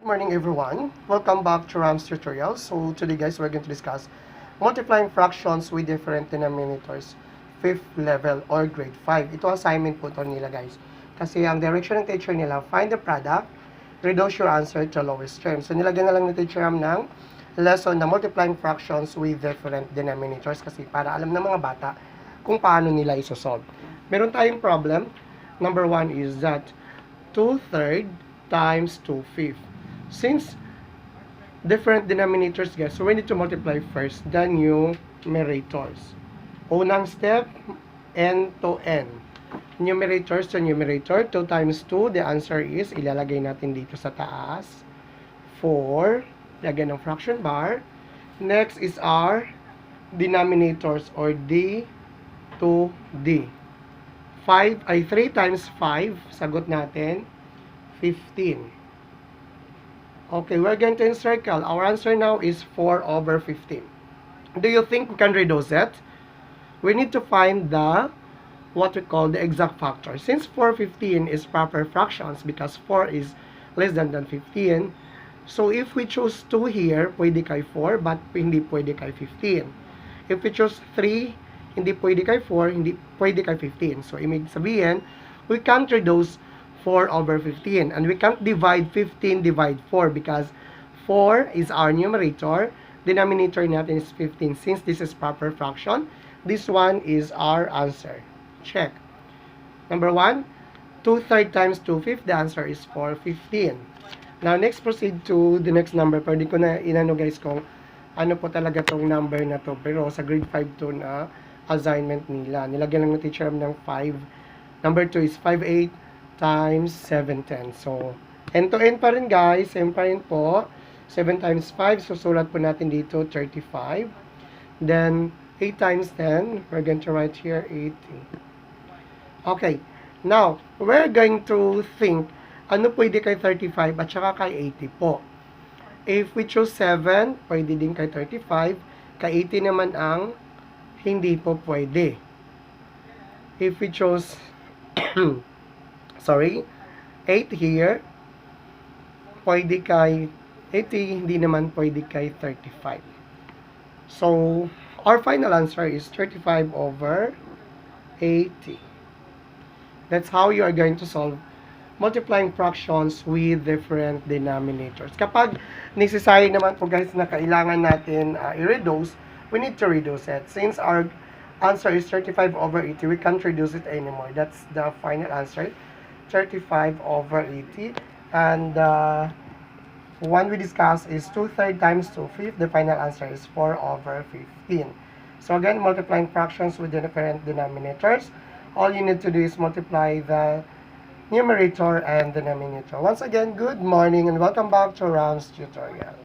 Good morning everyone. Welcome back to Ram's tutorial. So today guys, we're going to discuss multiplying fractions with different denominators. 5th level or grade 5. Ito assignment po ito nila guys. Kasi ang direction ng teacher nila, find the product, reduce your answer to lowest term. So nilagyan na lang ni teacher Ram ng lesson na multiplying fractions with different denominators kasi para alam ng mga bata kung paano nila isosolve. Meron tayong problem. Number 1 is that 2/3 times 2/5. Since different denominators guys, so we need to multiply first the numerators. Unang step, n to n. Numerators to numerator, 2 times 2, the answer is, ilalagay natin dito sa taas, 4, lagyan ng fraction bar. Next is our denominators or d to d. 3 times 5, sagot natin, 15. Okay, we're going to encircle. Our answer now is 4/15. Do you think we can reduce it? We need to find what we call the exact factor. Since 4/15 is proper fractions because 4 is less than 15, so if we choose 2 here, pwede kay 4, but hindi pwede kay 15. If we choose 3, hindi pwede kay 4, hindi pwede kay 15. So, ibig sabihin, we can't reduce 4/15 and we can't divide 15 divide 4 because 4 is our numerator, denominator natin is 15. Since this is proper fraction, this one is our answer. Check. Number 1, 2/3 times 2/5, the answer is 4/15. Now next, proceed to the next number. Pwede ko na inano guys kung ano po talaga tong number na to, pero sa grade 5 to na assignment nila, nilagyan lang ng teacher ng 5. Number 2 is 5/8 times 7/10. So, n to n pa rin guys. Same pa rin po. 7 times 5. Susulat po natin dito 35. Then, 8 times 10. We're going to write here 80. Okay. Now, we're going to think ano pwede kay 35 at saka kay 80 po. If we choose 7, pwede din kay 35. Kay 80 naman ang hindi po pwede. If we chose 8 here, pwede kay 80, hindi naman pwede kay 35. So, our final answer is 35/80. That's how you are going to solve multiplying fractions with different denominators. Kapag necessary naman po guys na kailangan natin i-reduce, we need to reduce it. Since our answer is 35/80, we can't reduce it anymore. That's the final answer. 35/80, and one we discussed is 2/3 times 2/5. The final answer is 4/15. So again, multiplying fractions with different denominators, all you need to do is multiply the numerator and denominator. Once again, good morning and welcome back to Ram's tutorial.